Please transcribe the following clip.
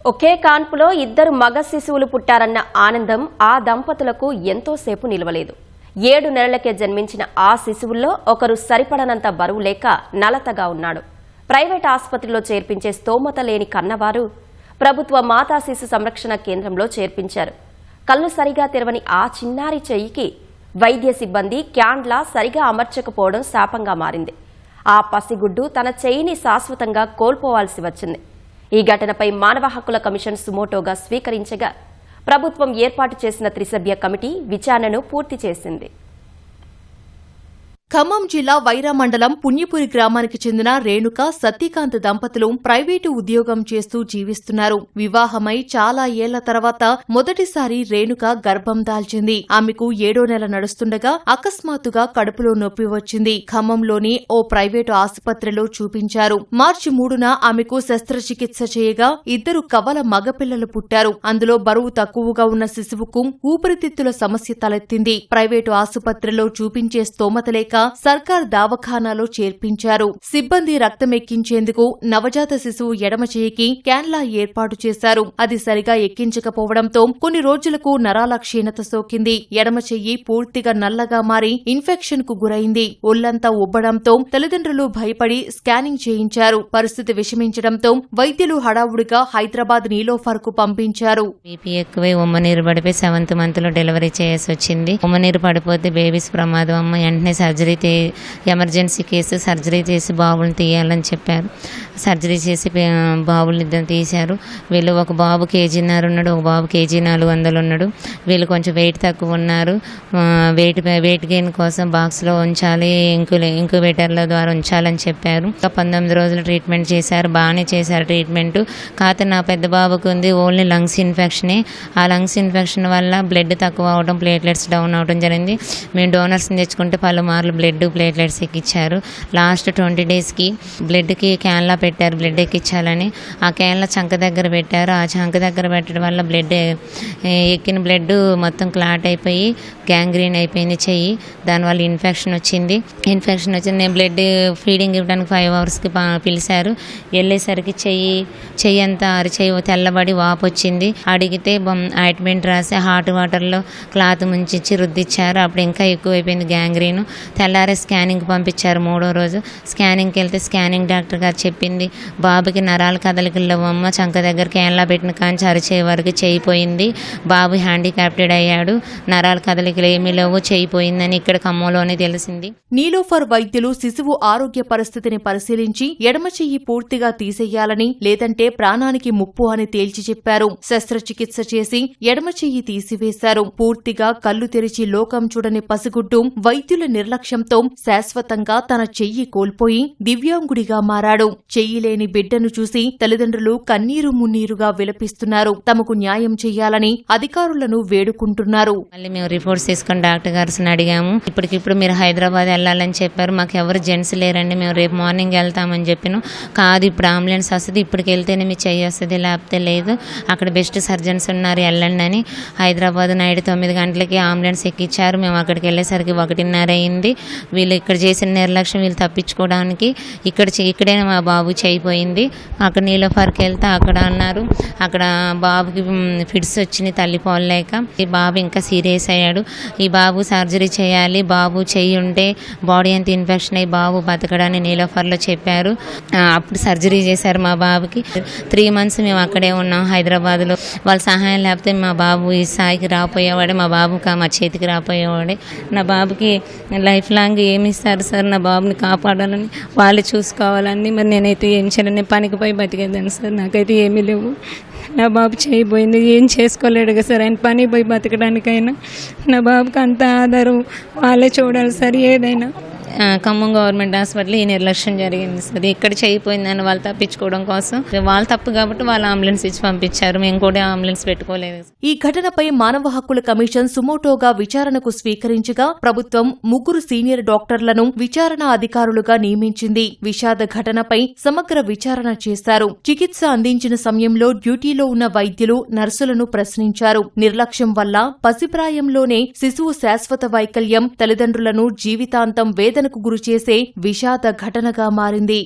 ఒకే కాన్పులో ఇద్దరు మగ శిశువులు పుట్టారన్న ఆనందం ఆ దంపతులకు ఎంతోసేపు నిలవలేదు. 7 నెలలకే జన్మించిన ఆ శిశువుల్లో ఒకరు సరిపడనంత బరువు లేక నలతగా ఉన్నాడు. ప్రైవేట్ ఆసుపత్రిలో చేర్పించే స్తోమత లేని కన్నవారు ప్రభుత్వ మాతా శిశు సంరక్షణ కేంద్రంలో చేర్పించారు. కళ్ళు సరిగా తెరవని ఆ చిన్నారి చెయ్యికి వైద్య సిబ్బంది క్యాండ్లా సరిగా అమర్చకపోవడం శాపంగా మారింది. ఆ పసిగుడ్డు తన చెయ్యిని శాశ్వతంగా కోల్పోవాల్సి వచ్చింది. ఈ ఘటనపై మానవ హక్కుల కమిషన్ సుమోటోగా స్వీకరించగా ప్రభుత్వం ఏర్పాటు చేసిన త్రిసభ్య కమిటీ విచారణను పూర్తి చేసింది. ఖమ్మం జిల్లా వైరా మండలం పుణ్యపురి గ్రామానికి చెందిన రేణుక సత్యకాంత్ దంపతులు ప్రైవేటు ఉద్యోగం చేస్తూ జీవిస్తున్నారు. వివాహమై చాలా ఏళ్ల తర్వాత మొదటిసారి రేణుక గర్భం దాల్చింది. ఆమెకు 7వ నెల నడుస్తుండగా అకస్మాత్తుగా కడుపులో నొప్పి వచ్చింది. ఖమ్మంలోని ఓ ప్రైవేటు ఆసుపత్రిలో చూపించారు. మార్చి 3న ఆమెకు శస్త్రచికిత్స చేయగా 2 కవల మగపిల్లలు పుట్టారు. అందులో బరువు తక్కువగా ఉన్న శిశువుకు ఊపిరితిత్తుల సమస్య తలెత్తింది. ప్రైవేటు ఆసుపత్రిలో చూపించే స్తోమత లేక సర్కార్ దవాఖానాలో చేర్పించారు. సిబ్బంది రక్తమెక్కించేందుకు నవజాత శిశువు ఎడమ చేయికి క్యాన్లా ఏర్పాటు చేశారు. అది సరిగా ఎక్కించకపోవడంతో కొన్ని రోజులకు నరాల క్షీణత సోకింది. ఎడమ చెయ్యి పూర్తిగా నల్లగా మారి ఇన్ఫెక్షన్ కు గురైంది. ఒళ్లంతా ఉబ్బడంతో తల్లిదండ్రులు భయపడి స్కానింగ్ చేయించారు. పరిస్థితి విషమించడంతో వైద్యులు హడావుడిగా హైదరాబాద్ నీలోఫర్ కు పంపించారు. బీపీ ఎక్కువై ఉమ్మనీరు పడిపోయి 7th మంత్ లో డెలివరీ చేయాల్సి వచ్చింది. ఉమ్మనీరు పడిపోతే బేబీస్ ప్రమాదం అమ్మ, వెంటనే సర్జరీ ఎమర్జెన్సీ కేసు సర్జరీ చేసి బాబుని తీయాలని చెప్పారు. సర్జరీ చేసి బాబుని ఇద్దరు తీశారు. వీళ్ళు ఒక బాబు 1.5 kg ఉన్నాడు, ఒక బాబు 400 kg ఉన్నాడు. వీళ్ళు కొంచెం వెయిట్ తక్కువ ఉన్నారు. వెయిట్ గెయిన్ కోసం బాక్స్లో ఉంచాలి, ఇంక్యుబేటర్ల ద్వారా ఉంచాలని చెప్పారు. 19 రోజులు ట్రీట్మెంట్ చేశారు. బాగానే చేశారు ట్రీట్మెంట్. కాకపోతే నా పెద్ద బాబుకు ఉంది ఓన్లీ లంగ్స్ ఇన్ఫెక్షనే. ఆ లంగ్స్ ఇన్ఫెక్షన్ వల్ల బ్లడ్ తక్కువ అవడం, ప్లేట్లెట్స్ డౌన్ అవడం జరిగింది. మేము డోనర్స్ని తెచ్చుకుంటే పలుమార్లు బ్లడ్ ప్లేట్లెట్స్ ఎక్కించారు. లాస్ట్ 20 daysకి బ్లడ్కి క్యాన్లా పెట్టారు బ్లడ్ ఎక్కించాలని. ఆ క్యాన్లా చంక దగ్గర పెట్టారు. ఆ చంక దగ్గర పెట్టడం వల్ల బ్లడ్ ఎక్కిన బ్లడ్ మొత్తం క్లాట్ అయిపోయి గ్యాంగ్రీన్ అయిపోయింది చెయ్యి. దానివల్ల ఇన్ఫెక్షన్ వచ్చింది. నేను బ్లడ్ ఫీడింగ్ ఇవ్వడానికి 5 hours పిలిచారు. వెళ్ళేసరికి చెయ్యి అంతా అరిచెయ్యి తెల్లబడి వాపు వచ్చింది. అడిగితే ఆయింట్మెంట్ రాసి హాట్ వాటర్లో క్లాత్ ముంచిచ్చి రుద్దిచ్చారు. అప్పుడు ఇంకా ఎక్కువైపోయింది గ్యాంగ్రీన్. తెల్లారే స్కానింగ్ పంపించారు. 3వ రోజు స్కానింగ్కి వెళ్తే స్కానింగ్ డాక్టర్ గారు చెప్పింది, బాబుకి నరాల కదలికల్లో అమ్మ, చంక దగ్గర క్యాన్లా పెట్టిన కాంచి అరిచేయ వరకు చేయిపోయింది. బాబు హ్యాండిక్యాప్టెడ్ అయ్యాడు. నరాల కదలికలు ఏమీ లేవు, చేయిపోయిందని ఇక్కడ ఖమ్మంలోనే తెలిసింది. నీలోఫర్ వైద్యులు శిశువు ఆరోగ్య పరిస్థితిని పరిశీలించి ఎడమ చెయ్యి పూర్తిగా తీసేయాలని, లేదంటే ప్రాణానికి ముప్పు అని తేల్చి చెప్పారు. శస్త్రచికిత్స చేసి ఎడమ చెయ్యి తీసివేశారు. పూర్తిగా కళ్ళు తెరిచి లోకం చూడని పసిగుడ్డు వైద్యుల నిర్లక్ష్యంతో శాశ్వతంగా తన చెయ్యి కోల్పోయి దివ్యాంగుడిగా మారాడు. చెయ్యి లేని బిడ్డను చూసి తల్లిదండ్రులు కన్నీరు మున్నీరుగా విలపిస్తున్నారు. తమకు న్యాయం చెయ్యాలని అధికారులను వేడుకుంటున్నారు. మళ్ళీ మేము రిపోర్ట్స్ తీసుకుని డాక్టర్ గారిని అడిగాము. ఇప్పటికిప్పుడు మీరు హైదరాబాద్ వెళ్ళాలని చెప్పారు. మాకు ఎవరు జెంట్స్ లేరండి, మేము రేపు మార్నింగ్ వెళ్తామని చెప్పిన. కాదు, ఇప్పుడు అంబులెన్స్ వస్తుంది, ఇప్పటికి వెళ్తేనే మీ చెయ్యి వస్తుంది, లేకపోతే లేదు, అక్కడ బెస్ట్ సర్జన్స్ ఉన్నారు, వెళ్ళండి అని హైదరాబాద్ నైట్ 9 గంటలకి అంబులెన్స్ ఎక్కించారు. మేము అక్కడికి వెళ్ళేసరికి 1:30 అయింది. వీళ్ళు ఇక్కడ చేసిన నిర్లక్ష్యం వీళ్ళు తప్పించుకోవడానికి ఇక్కడే మా బాబు చేయిపోయింది. అక్కడ నీలోఫర్కి వెళ్తే అక్కడ అన్నారు, అక్కడ బాబుకి ఫిట్స్ వచ్చినాయి తల్లిపోలేక. ఈ బాబు ఇంకా సీరియస్ అయ్యాడు. ఈ బాబు సర్జరీ చేయాలి, బాబు చెయ్యి ఉంటే బాడీ అంత ఇన్ఫెక్షన్ అయ్యి బాబు బతకడని నీలోఫర్లో చెప్పారు. అప్పుడు సర్జరీ చేశారు మా బాబుకి. 3 months మేము అక్కడే ఉన్నాం హైదరాబాద్లో. వాళ్ళ సహాయం లేకపోతే మా బాబు ఈ స్థాయికి రాపోయేవాడే, మా బాబుకి మా చేతికి రాపోయేవాడే. నా బాబుకి లైఫ్ లాంగ్ ఏమి ఇస్తారు సార్, నా బాబుని కాపాడాలని, వాళ్ళు చూసుకోవాలని. మరి నేనైతే ఏం చేయను, నేను పనికి పోయి బతికేదాన్ని సార్. నాకైతే ఏమీ లేవు. నా బాబు చేయబోయింది, ఏం చేసుకోలేడు కదా సార్. ఆయన పని పోయి బతకడానికైనా నా బాబుకి అంత ఆధారం వాళ్ళే చూడాలి సార్. ఏదైనా ఖమ్మం గవర్నమెంట్ హాస్పిటల్ ఈ నిర్లక్ష్యం జరిగింది సార్. ఇక్కడ చేయిపోయిందని వాళ్ళు తప్పించుకోవడం కోసం, వాళ్ళు తప్పు కాబట్టి వాళ్ళు అంబులెన్స్ ఇచ్చి పంపించారు. మేము కూడా అంబులెన్స్ పెట్టుకోలేదు. ఈ ఘటనపై మానవ హక్కుల కమిషన్ సుమోటోగా విచారణకు స్వీకరించగా ప్రభుత్వం 3 సీనియర్ డాక్టర్లను విచారణ అధికారులుగా నియమించింది. విషాద ఘటనపై సమగ్ర విచారణ చేశారు. చికిత్స అందించిన సమయంలో డ్యూటీలో ఉన్న వైద్యులు, నర్సులను ప్రశ్నించారు. నిర్లక్ష్యం వల్ల పసిప్రాయంలోనే శిశువు శాశ్వత వైకల్యం తల్లిదండ్రులను జీవితాంతం వేదనకు గురిచేసే విషాద ఘటనగా మారింది.